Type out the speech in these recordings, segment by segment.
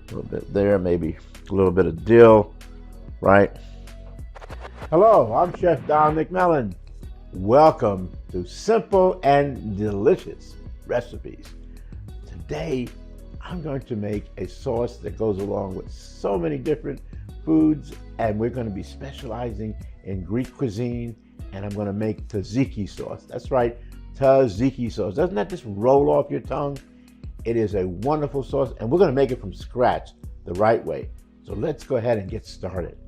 A little bit there, maybe a little bit of dill, right? Hello, I'm Chef Don McMillan. Welcome to Simple and Delicious Recipes. Today, I'm going to make a sauce that goes along with so many different foods, and we're going to be specializing in Greek cuisine, and I'm going to make tzatziki sauce. That's right, tzatziki sauce. Doesn't that just roll off your tongue? It is a wonderful sauce, and we're going to make it from scratch the right way. So let's go ahead and get started.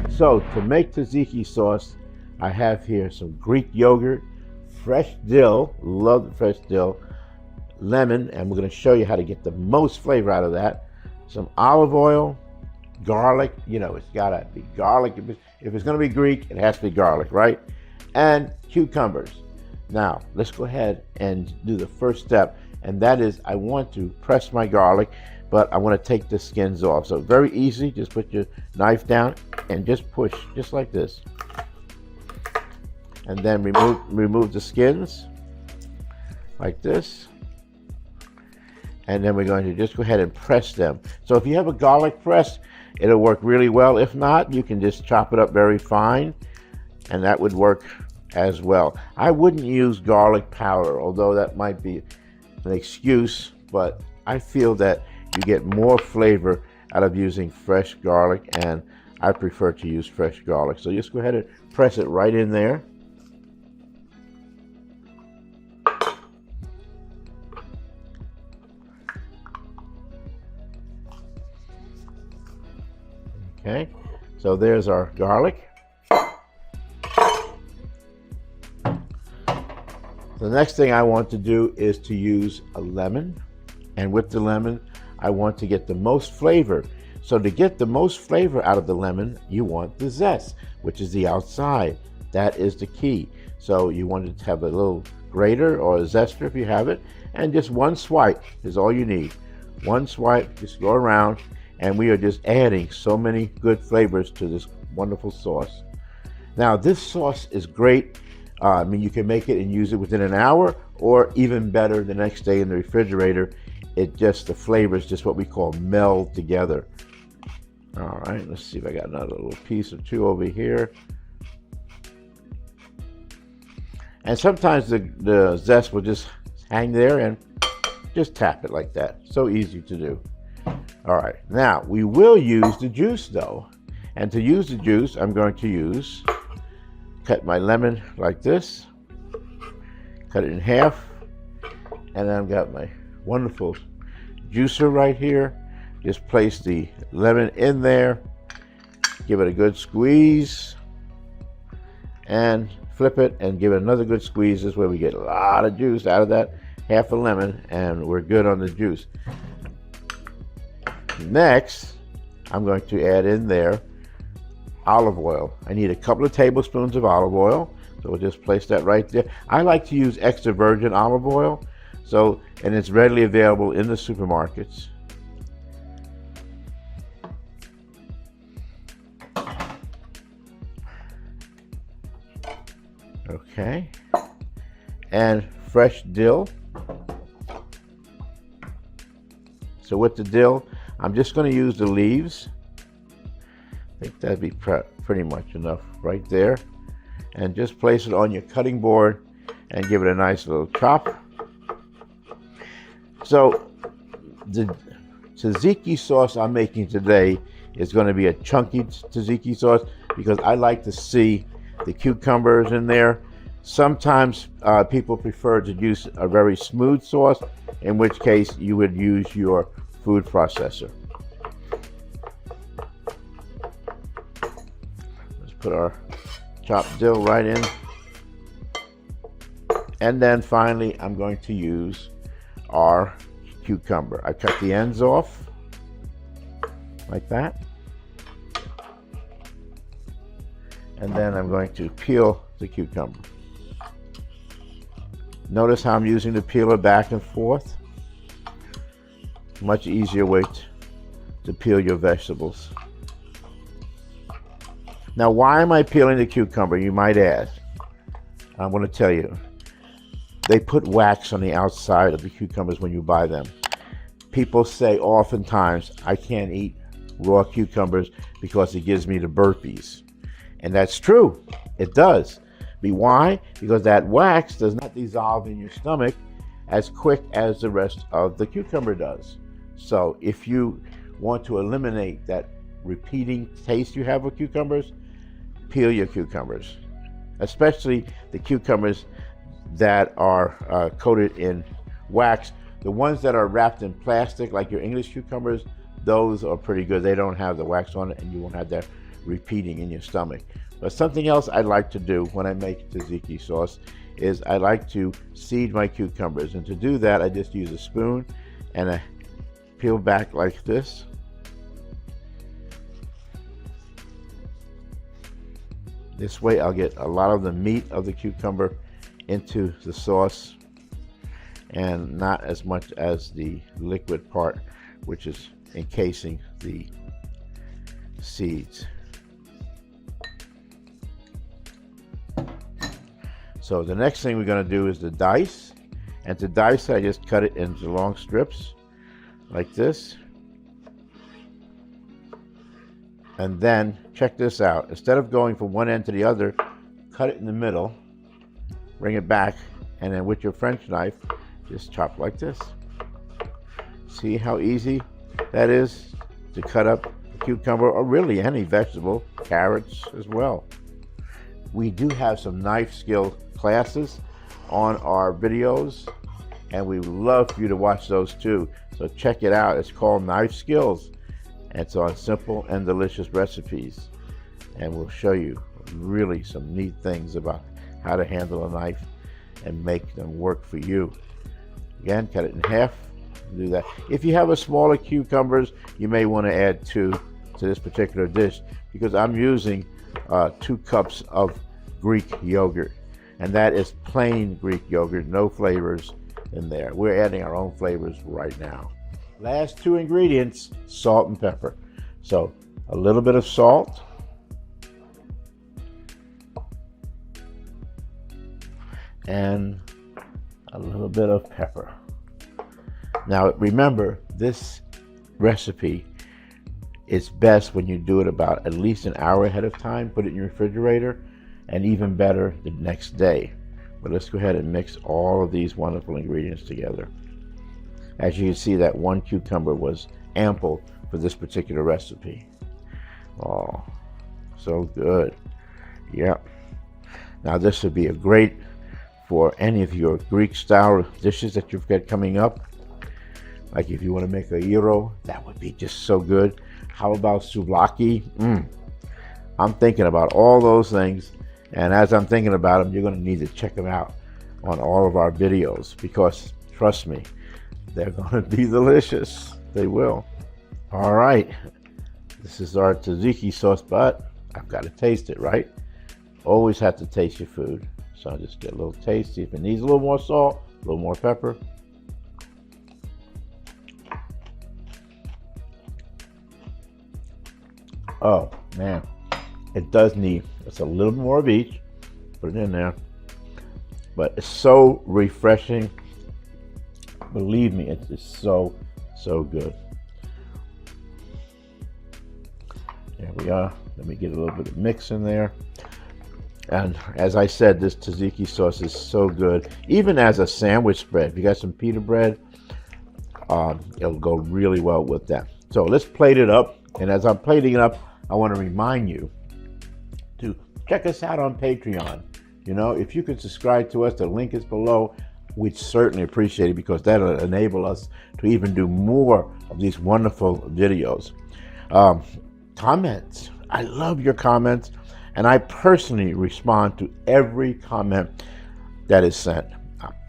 So to make tzatziki sauce, I have here some Greek yogurt, fresh dill, love the fresh dill, lemon, and we're going to show you how to get the most flavor out of that, some olive oil, garlic, you know, it's got to be garlic. If it's going to be Greek, it has to be garlic, right? And cucumbers. Now, let's go ahead and do the first step, and that is I want to press my garlic, but I want to take the skins off. So very easy, just put your knife down and just push, just like this. And then remove the skins, like this. And then we're going to just go ahead and press them. So if you have a garlic press, it'll work really well. If not, you can just chop it up very fine, and that would work as well. I wouldn't use garlic powder, although that might be an excuse, but I feel that you get more flavor out of using fresh garlic, and I prefer to use fresh garlic. So just go ahead and press it right in there. Okay, so there's our garlic. The next thing I want to do is to use a lemon, and with the lemon I want to get the most flavor. So to get the most flavor out of the lemon, you want the zest, which is the outside. That is the key. So you want to have a little grater or a zester if you have it, and just one swipe is all you need. One swipe, just go around, and we are just adding so many good flavors to this wonderful sauce. Now this sauce is great. I mean, you can make it and use it within an hour, or even better, the next day in the refrigerator. The flavors just what we call meld together. All right, let's see if I got another little piece or two over here. And sometimes the zest will just hang there, and just tap it like that. So easy to do. All right, now we will use the juice though. And to use the juice, I'm going to cut my lemon like this, cut it in half, and then I've got my wonderful juicer right here. Just place the lemon in there, give it a good squeeze, and flip it and give it another good squeeze. This way we get a lot of juice out of that half a lemon, and we're good on the juice. Next, I'm going to add in there olive oil. I need a couple of tablespoons of olive oil, so we'll just place that right there. I like to use extra virgin olive oil, and it's readily available in the supermarkets. Okay, and fresh dill. So with the dill, I'm just going to use the leaves. I think that'd be pretty much enough right there. And just place it on your cutting board and give it a nice little chop. So the tzatziki sauce I'm making today is going to be a chunky tzatziki sauce because I like to see the cucumbers in there. Sometimes people prefer to use a very smooth sauce, in which case you would use your food processor. Let's put our chopped dill right in. And then finally, I'm going to use our cucumber. I cut the ends off like that. And then I'm going to peel the cucumber. Notice how I'm using the peeler back and forth. Much easier way to peel your vegetables. Now, why am I peeling the cucumber, you might ask? I'm going to tell you. They put wax on the outside of the cucumbers when you buy them. People say oftentimes, I can't eat raw cucumbers because it gives me the burpees. And that's true, it does. Why? Because that wax does not dissolve in your stomach as quick as the rest of the cucumber does. So if you want to eliminate that repeating taste you have with cucumbers, peel your cucumbers, especially the cucumbers that are coated in wax. The ones that are wrapped in plastic, like your English cucumbers, those are pretty good. They don't have the wax on it, and you won't have that repeating in your stomach. But something else I like to do when I make tzatziki sauce is I like to seed my cucumbers. And to do that, I just use a spoon and I peel back like this. This way I'll get a lot of the meat of the cucumber into the sauce and not as much as the liquid part, which is encasing the seeds. So the next thing we're going to do is the dice. And to dice, I just cut it into long strips like this. And then check this out. Instead of going from one end to the other, cut it in the middle, bring it back, and then with your French knife, just chop like this. See how easy that is to cut up a cucumber, or really any vegetable, carrots as well. We do have some knife skill classes on our videos, and we would love for you to watch those too. So check it out. It's called Knife Skills. It's on simple and delicious recipes, and we'll show you really some neat things about how to handle a knife and make them work for you. Again, cut it in half. Do that. If you have a smaller cucumbers, you may want to add 2 to this particular dish, because I'm using 2 cups of Greek yogurt, and that is plain Greek yogurt, no flavors in there. We're adding our own flavors right now. Last 2 ingredients, salt and pepper. So a little bit of salt, and a little bit of pepper. Now remember, this recipe is best when you do it about at least an hour ahead of time. Put it in your refrigerator, and even better the next day. But let's go ahead and mix all of these wonderful ingredients together. As you can see, that 1 cucumber was ample for this particular recipe. Oh, so good. Yep. Now this would be a great for any of your Greek style dishes that you've got coming up. Like if you want to make a gyro, that would be just so good. How about souvlaki? I'm thinking about all those things, and as I'm thinking about them, you're going to need to check them out on all of our videos, because trust me, they're going to be delicious. They will. All right, this is our tzatziki sauce, but I've got to taste it, right? Always have to taste your food. So I'll just get a little taste, see if it needs a little more salt, a little more pepper. Oh man, it does need, it's a little more of each. Put it in there. But it's so refreshing. Believe me, it's just so good. There we are. Let me get a little bit of mix in there. And as I said, this tzatziki sauce is so good. Even as a sandwich spread, if you got some pita bread, it'll go really well with that. So let's plate it up. And as I'm plating it up, I want to remind you to check us out on Patreon. You know, if you could subscribe to us, the link is below. We'd certainly appreciate it, because that'll enable us to even do more of these wonderful videos. Comments. I love your comments, and I personally respond to every comment that is sent.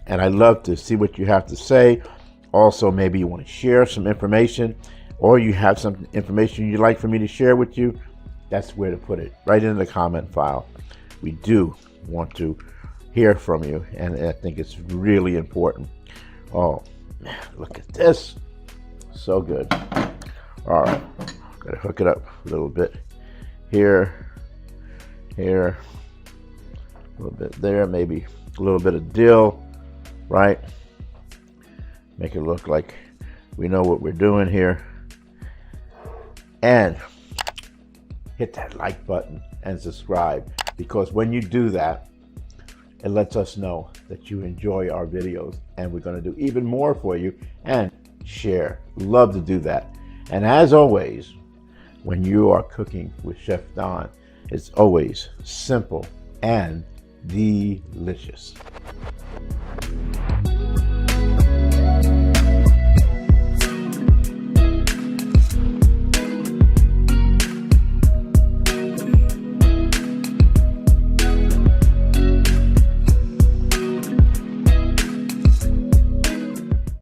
And I love to see what you have to say. Also, maybe you want to share some information, or you have some information you'd like for me to share with you. That's where to put it, right in the comment file. We do want to hear from you, and I think it's really important. Oh man, look at this, so good. All right, gotta hook it up a little bit here. here, a little bit there, maybe a little bit of dill, right? Make it look like we know what we're doing here. And hit that like button and subscribe, because when you do that, it lets us know that you enjoy our videos, and we're going to do even more for you. And share. Love to do that. And as always, when you are cooking with Chef Don, it's always simple and delicious.